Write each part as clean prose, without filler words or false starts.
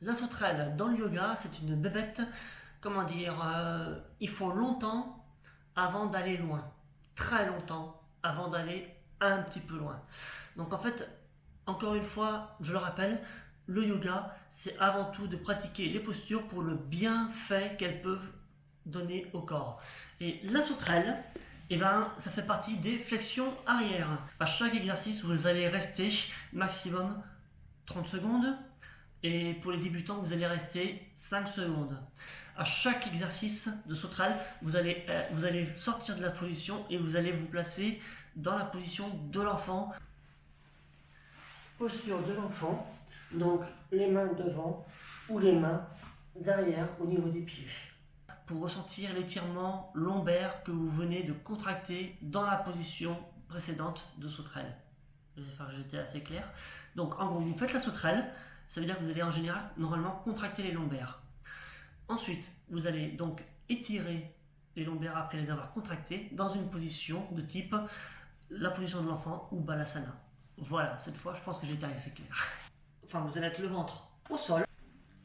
La sauterelle dans le yoga, c'est une bébête, comment dire, il faut longtemps avant d'aller loin, très longtemps avant d'aller un petit peu loin. Donc en fait, encore une fois, je le rappelle, le yoga, c'est avant tout de pratiquer les postures pour le bienfait qu'elles peuvent donner au corps. Et la sauterelle, eh ben, ça fait partie des flexions arrière. À chaque exercice, vous allez rester maximum 30 secondes. Et pour les débutants, vous allez rester 5 secondes. À chaque exercice de sauterelle, vous allez sortir de la position et vous allez vous placer dans la position de l'enfant. Posture de l'enfant, donc les mains devant ou les mains derrière au niveau des pieds. Pour ressentir l'étirement lombaire que vous venez de contracter dans la position précédente de sauterelle. J'espère que j'étais assez clair. Donc en gros, vous faites la sauterelle, ça veut dire que vous allez en général normalement contracter les lombaires. Ensuite, vous allez donc étirer les lombaires après les avoir contractés dans une position de type la position de l'enfant ou balasana. Voilà, cette fois je pense que j'ai été assez clair. Enfin, vous allez être le ventre au sol.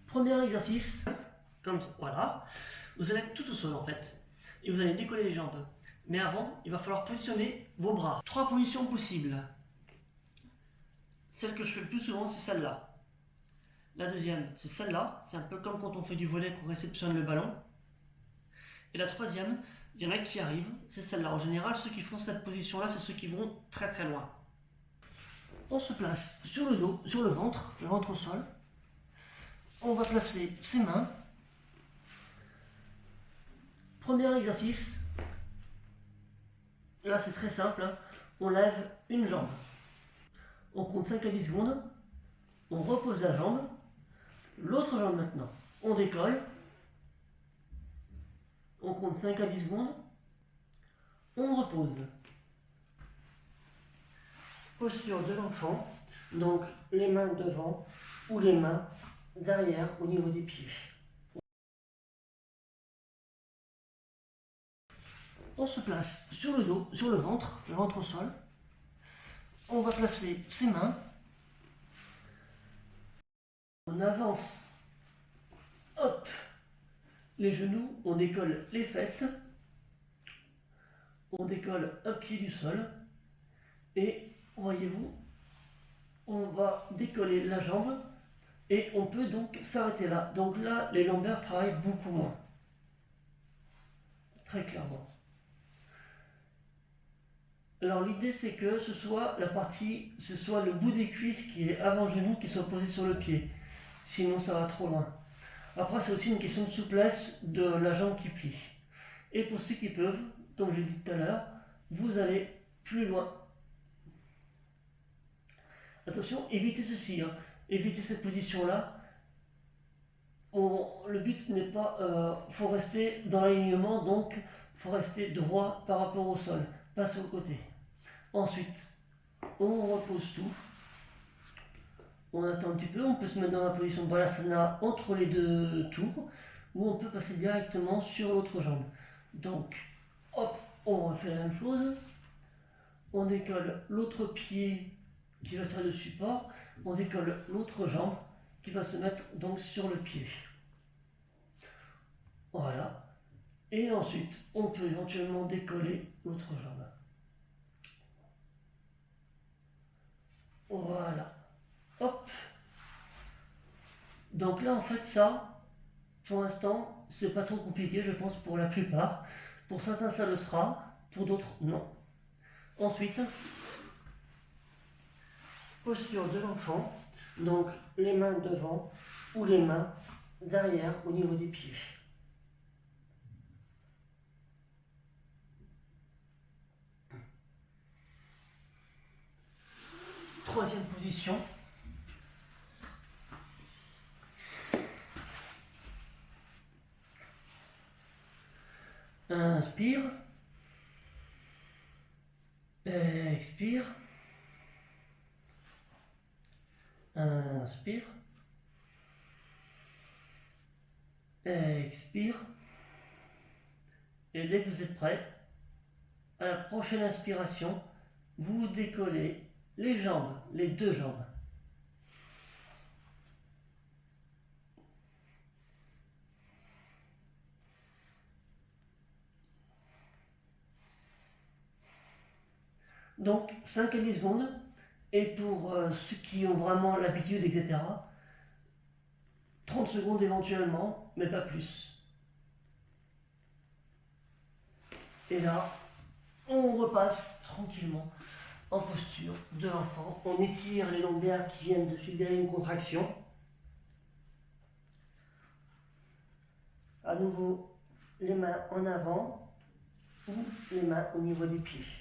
Premier exercice, comme ça, voilà. Vous allez être tout au sol en fait. Et vous allez décoller les jambes. Mais avant, il va falloir positionner vos bras. 3 positions possibles. Celle que je fais le plus souvent, c'est celle-là. La deuxième, c'est celle-là. C'est un peu comme quand on fait du volley qu'on réceptionne le ballon. Et la troisième, il y en a qui arrivent, c'est celle-là. En général, ceux qui font cette position-là, c'est ceux qui vont très très loin. On se place sur le dos, sur le ventre au sol. On va placer ses mains. Premier exercice. Là, c'est très simple. On lève une jambe. On compte 5 à 10 secondes. On repose la jambe. L'autre jambe maintenant. On décolle. On compte 5 à 10 secondes. On repose. Posture de l'enfant. Donc les mains devant ou les mains derrière au niveau des pieds. On se place sur le dos, sur le ventre au sol. On va placer ses mains. On avance. Hop. Les genoux, on décolle les fesses. On décolle un pied du sol. Et voyez-vous, on va décoller la jambe. Et on peut donc s'arrêter là. Donc là, les lombaires travaillent beaucoup moins. Très clairement. Alors l'idée c'est que ce soit le bout des cuisses qui est avant genou qui soit posé sur le pied. Sinon ça va trop loin. Après c'est aussi une question de souplesse de la jambe qui plie. Et pour ceux qui peuvent, comme je l'ai dit tout à l'heure, vous allez plus loin. Attention, évitez ceci, hein. Évitez cette position-là. Le but n'est pas... faut rester dans l'alignement, donc il faut rester droit par rapport au sol, pas sur le côté. Ensuite, on repose tout. On attend un petit peu, on peut se mettre dans la position Balasana entre les deux tours, ou on peut passer directement sur l'autre jambe. Donc, hop, on refait la même chose. On décolle l'autre pied qui va servir de support. On décolle l'autre jambe qui va se mettre donc sur le pied. Voilà. Et ensuite, on peut éventuellement décoller l'autre jambe. Voilà. Hop. Donc là, en fait, ça, pour l'instant, c'est pas trop compliqué, je pense, pour la plupart. Pour certains, ça le sera. Pour d'autres, non. Ensuite, posture de l'enfant. Donc, les mains devant ou les mains derrière au niveau des pieds. Troisième position. Inspire. Expire. Inspire. Expire. Et dès que vous êtes prêt, à la prochaine inspiration, vous décollez les jambes, les deux jambes. Donc 5 à 10 secondes. Et pour ceux qui ont vraiment l'habitude, etc., 30 secondes éventuellement, mais pas plus. Et là, on repasse tranquillement en posture de l'enfant. On étire les lombaires qui viennent de subir une contraction. À nouveau, les mains en avant ou les mains au niveau des pieds.